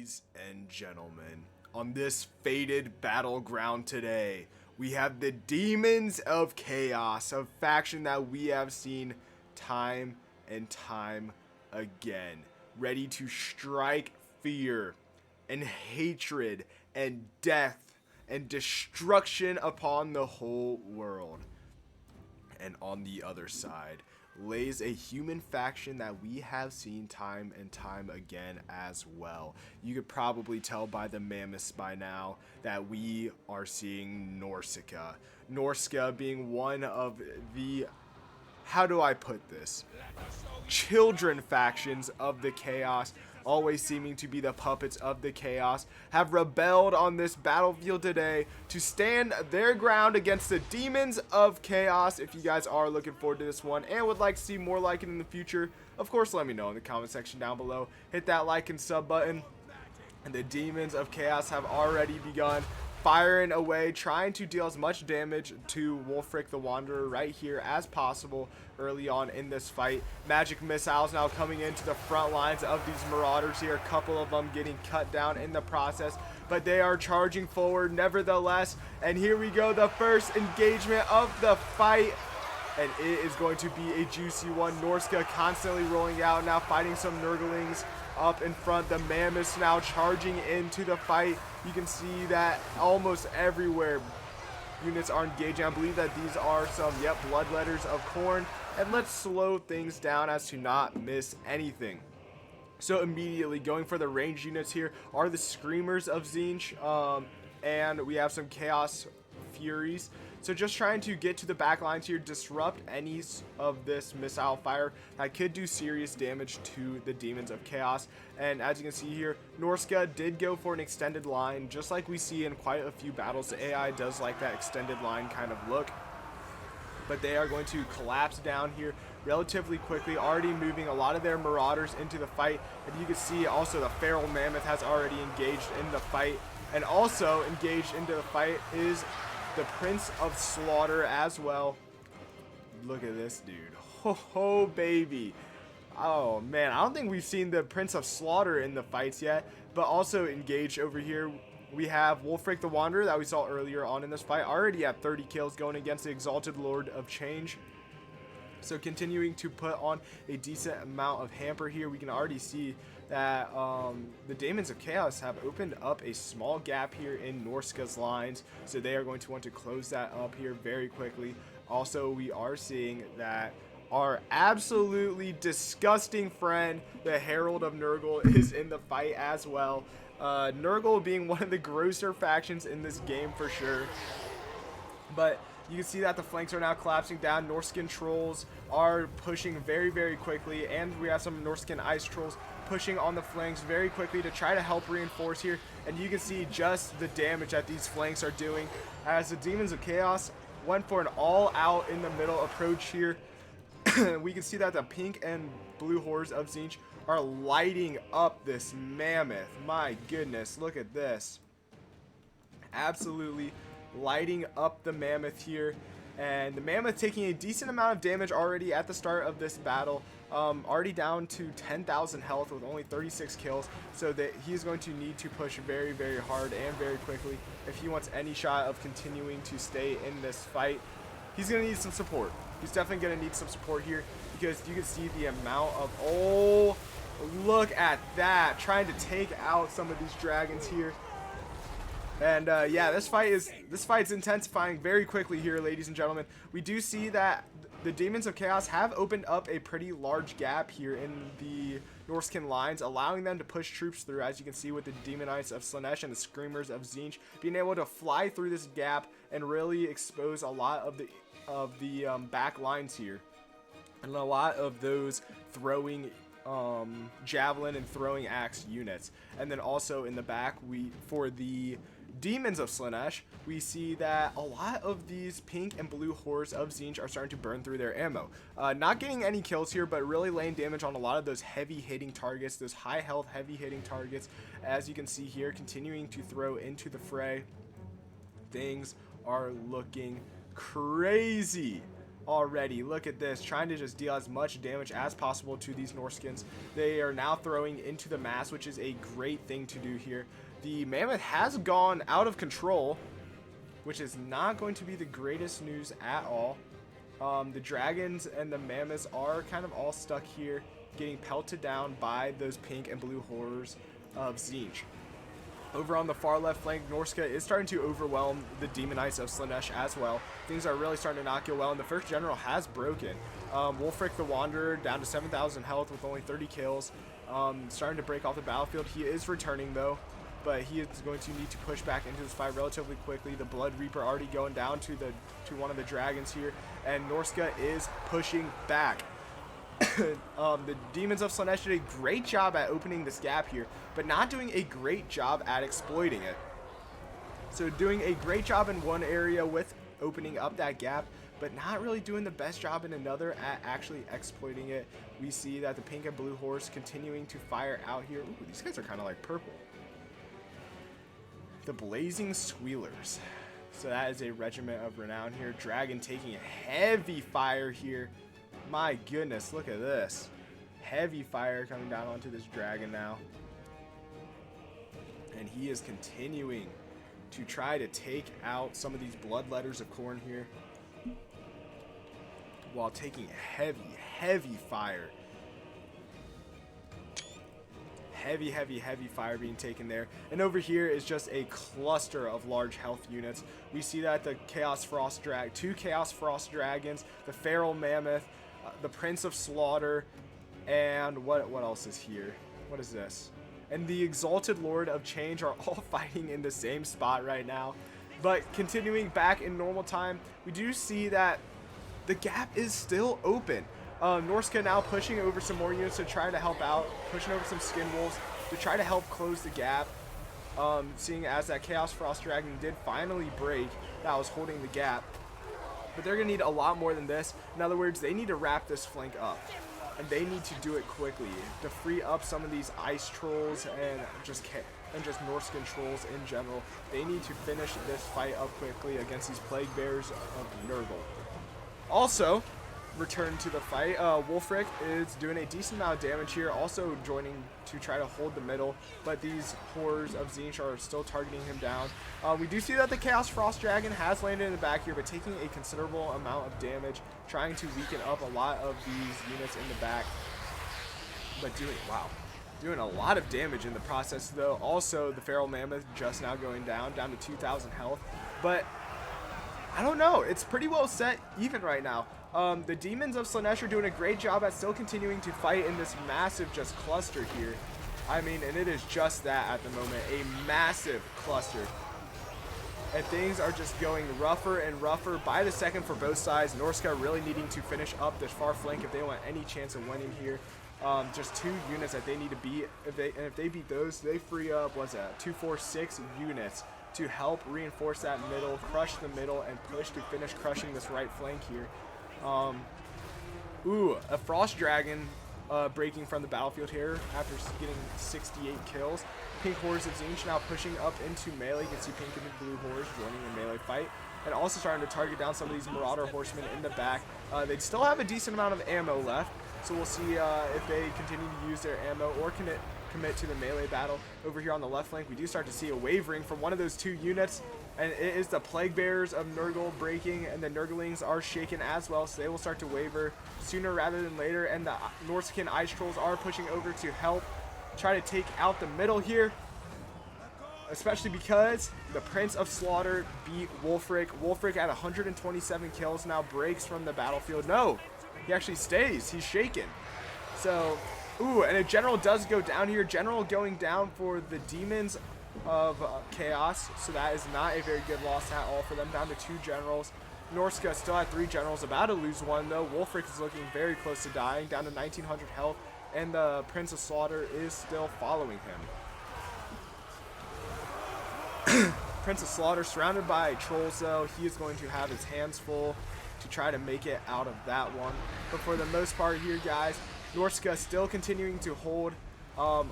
Ladies and gentlemen, on this fated battleground today, we have the Demons of Chaos, a faction that we have seen time and time again, ready to strike fear and hatred and death and destruction upon the whole world. And on the other side lays a human faction that we have seen time and time again as well. You could probably tell by the mammoths by now that we are seeing Norsca. Norsca being one of the, how do I put this, children factions of the chaos, always seeming to be the puppets of the chaos, have rebelled on this battlefield today to stand their ground against the Demons of Chaos. If you guys are looking forward to this one and would like to see more like it in the future, of course let me know in the comment section down below. Hit that like and sub button. And the Demons of Chaos have already begun firing away, trying to deal as much damage to Wulfric the Wanderer right here as possible early on in this fight. Magic missiles now coming into the front lines of these marauders here, a couple of them getting cut down in the process, but they are charging forward nevertheless. And here we go, the first engagement of the fight, and it is going to be a juicy one. Norsca constantly rolling out, now fighting some Nurglings up in front. The mammoths now charging into the fight. You can see that almost everywhere units are engaging. I believe that these are some, bloodletters of Khorne. And let's slow things down as to not miss anything. So immediately going for the ranged units here are the Screamers of Tzeentch, and we have some Chaos Furies. So just trying to get to the back lines here, disrupt any of this missile fire that could do serious damage to the Demons of Chaos. And as you can see here, Norsca did go for an extended line, just like we see in quite a few battles. The AI does like that extended line kind of look. But they are going to collapse down here relatively quickly, already moving a lot of their marauders into the fight. And you can see also the Feral Mammoth has already engaged in the fight. And also engaged into the fight is the Prince of Slaughter as well. Look at this dude. Ho ho baby. Oh man, I don't think we've seen the Prince of Slaughter in the fights yet. But also engaged over here, we have Wulfric the Wanderer that we saw earlier on in this fight, already at 30 kills going against the Exalted Lord of Change. So continuing to put on a decent amount of hamper here. We can already see that the Demons of Chaos have opened up a small gap here in Norsca's lines. So they are going to want to close that up here very quickly. Also, we are seeing that our absolutely disgusting friend, the Herald of Nurgle, is in the fight as well. Nurgle being one of the grosser factions in this game for sure. But you can see that the flanks are now collapsing down. Norscan trolls are pushing very, very quickly. And we have some Norscan ice trolls pushing on the flanks very quickly to try to help reinforce here. And you can see just the damage that these flanks are doing as the Demons of Chaos went for an all-out in the middle approach here. We can see that the pink and blue hordes of Tzeentch are lighting up this mammoth. My goodness, look at this. Absolutely lighting up the mammoth here, and the mammoth taking a decent amount of damage already at the start of this battle, already down to 10,000 health with only 36 kills, so that he's going to need to push very, very hard and very quickly if he wants any shot of continuing to stay in this fight. He's going to need some support. He's definitely going to need some support here, because you can see the amount of, oh, look at that, trying to take out some of these dragons here. And yeah, this fight's intensifying very quickly here, ladies and gentlemen. We do see that the Demons of Chaos have opened up a pretty large gap here in the Norscan lines, allowing them to push troops through, as you can see with the Demonites of Slaanesh and the Screamers of Tzeentch being able to fly through this gap and really expose a lot of the back lines here, and a lot of those throwing javelin and throwing axe units. And then also in the back, for the Demons of Slaanesh, we see that a lot of these pink and blue hordes of Tzeentch are starting to burn through their ammo. Not getting any kills here, but really laying damage on a lot of those heavy hitting targets, those high health heavy hitting targets. As you can see here, continuing to throw into the fray. Things are looking crazy already. Look at this, trying to just deal as much damage as possible to these Norskins. They are now throwing into the mass, which is a great thing to do here. The Mammoth has gone out of control, which is not going to be the greatest news at all. The Dragons and the Mammoths are kind of all stuck here, getting pelted down by those pink and blue horrors of Tzeentch. Over on the far left flank, Norsca is starting to overwhelm the Demonites of Slaanesh as well. Things are really starting to not go well, and the first general has broken. Wulfric the Wanderer down to 7,000 health with only 30 kills. Starting to break off the battlefield. He is returning though, but he is going to need to push back into this fight relatively quickly. The Blood Reaper already going down to one of the dragons here, and Norsca is pushing back. The Demons of Slaanesh did a great job at opening this gap here, but not doing a great job at exploiting it. So doing a great job in one area with opening up that gap, but not really doing the best job in another at actually exploiting it. We see that the pink and blue horse continuing to fire out here. Ooh, these guys are kind of like purple. The Blazing Squealers. So that is a regiment of renown here. Dragon taking a heavy fire here. My goodness, look at this. Heavy fire coming down onto this dragon now. And he is continuing to try to take out some of these Bloodletters of Khorne here, while taking heavy fire. Heavy fire being taken there. And over here is just a cluster of large health units. We see that the two Chaos Frost Dragons, the Feral Mammoth, the Prince of Slaughter, and what else is here? What is this? And the Exalted Lord of Change are all fighting in the same spot right now. But continuing back in normal time, we do see that the gap is still open. Norsca now pushing over some more units to try to help out, pushing over some Skin Wolves to try to help close the gap. Seeing as that Chaos Frost Dragon did finally break, that was holding the gap. But they're going to need a lot more than this. In other words, they need to wrap this flank up. And they need to do it quickly to free up some of these ice trolls and just Norscan trolls in general. They need to finish this fight up quickly against these Plague Bears of Nurgle. Also, return to the fight, Wulfric is doing a decent amount of damage here, also joining to try to hold the middle, but these horrors of Tzeentch are still targeting him down. We do see that the Chaos Frost Dragon has landed in the back here, but taking a considerable amount of damage, trying to weaken up a lot of these units in the back, but doing a lot of damage in the process though. Also, the Feral Mammoth just now going down to 2,000 health, but I don't know, it's pretty well set even right now. The Demons of Slaanesh are doing a great job at still continuing to fight in this massive just cluster here. I mean, and it is just that at the moment, a massive cluster. And things are just going rougher and rougher by the second for both sides. Norsca really needing to finish up this far flank if they want any chance of winning here. Just 2 units that they need to beat. If they beat those, they free up, what's that, 2, 4, 6 units to help reinforce that middle, crush the middle, and push to finish crushing this right flank here. A Frost Dragon breaking from the battlefield here after getting 68 kills. Pink Horrors of Tzeentch now pushing up into melee. You can see pink and blue horrors joining the melee fight, and also starting to target down some of these Marauder Horsemen in the back. They still have a decent amount of ammo left, so we'll see if they continue to use their ammo or commit to the melee battle. Over here on the left flank, we do start to see a wavering from one of those 2 units, and it is the Plague Bears of Nurgle breaking, and the Nurglings are shaken as well, so they will start to waver sooner rather than later, and the Norscan Ice Trolls are pushing over to help try to take out the middle here, especially because the Prince of Slaughter beat Wulfric. Wulfric at 127 kills now breaks from the battlefield. No, he actually stays. He's shaken. So, and a general does go down here. General going down for the Demons of Chaos, so that is not a very good loss at all for them. Down to 2 generals. Norsca still at 3 generals, about to lose 1 though. Wulfric is looking very close to dying, down to 1900 health, and the Prince of Slaughter is still following him. Prince of Slaughter surrounded by trolls though. He is going to have his hands full to try to make it out of that one, but for the most part here, guys, Norsca still continuing to hold. A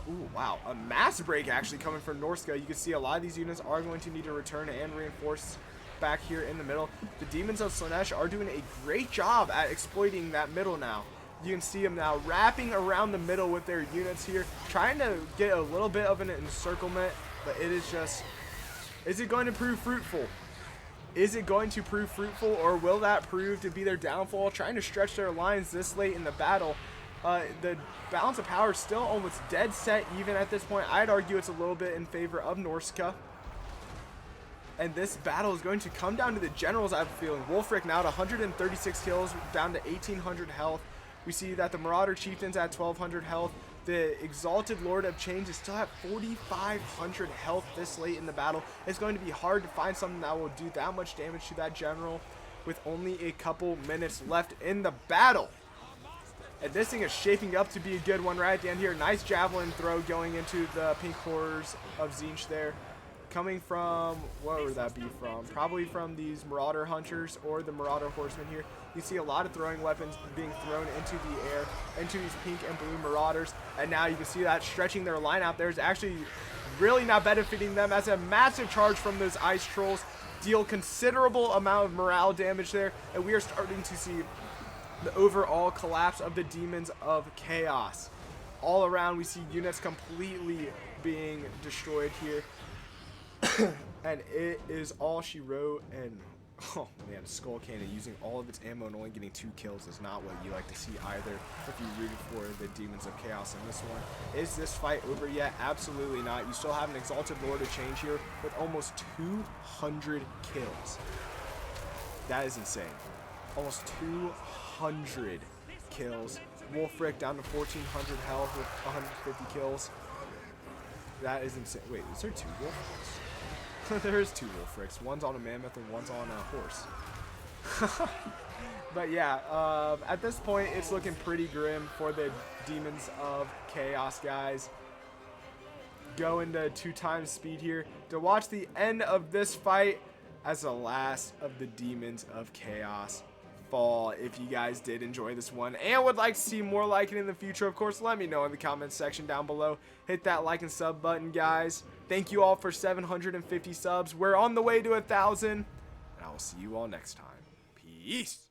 mass break actually coming from Norsca. You can see a lot of these units are going to need to return and reinforce back here in the middle. The Demons of Slanesh are doing a great job at exploiting that middle now. You can see them now wrapping around the middle with their units here, trying to get a little bit of an encirclement, but it is just, is it going to prove fruitful? Is it going to prove fruitful, or will that prove to be their downfall? Trying to stretch their lines this late in the battle. The balance of power is still almost dead set even at this point. I'd argue it's a little bit in favor of Norsca. And this battle is going to come down to the generals, I have a feeling. Wulfric now at 136 kills, down to 1,800 health. We see that the Marauder Chieftain's at 1,200 health. The Exalted Lord of Change is still at 4,500 health this late in the battle. It's going to be hard to find something that will do that much damage to that general with only a couple minutes left in the battle. And this thing is shaping up to be a good one right at the end here. Nice javelin throw going into the pink horrors of Tzeentch there. Coming from, where would that be from? Probably from these Marauder Hunters or the Marauder Horsemen here. You see a lot of throwing weapons being thrown into the air, into these pink and blue Marauders. And now you can see that stretching their line out there is actually really not benefiting them, as a massive charge from those Ice Trolls deal considerable amount of morale damage there. And we are starting to see the overall collapse of the Demons of Chaos. All around we see units completely being destroyed here. And it is all she wrote. And oh man, Skull Cannon using all of its ammo and only getting 2 kills is not what you like to see either if you rooted for the Demons of Chaos in this one. Is this fight over yet? Absolutely not. You still have an Exalted Lord of Change here with almost 200 kills. That is insane. Almost 200 kills. Wulfric down to 1,400 health with 150 kills. That is insane. Wait, is there 2 Wulfrics? There is 2 Wulfrics. One's on a mammoth and one's on a horse. But yeah, at this point, it's looking pretty grim for the Demons of Chaos, guys. Go into 2 times speed here to watch the end of this fight as the last of the Demons of Chaos fall. If you guys did enjoy this one and would like to see more like it in the future, of course, let me know in the comments section down below. Hit that like and sub button, guys. Thank you all for 750 subs. We're on the way to 1,000, and I will see you all next time. Peace.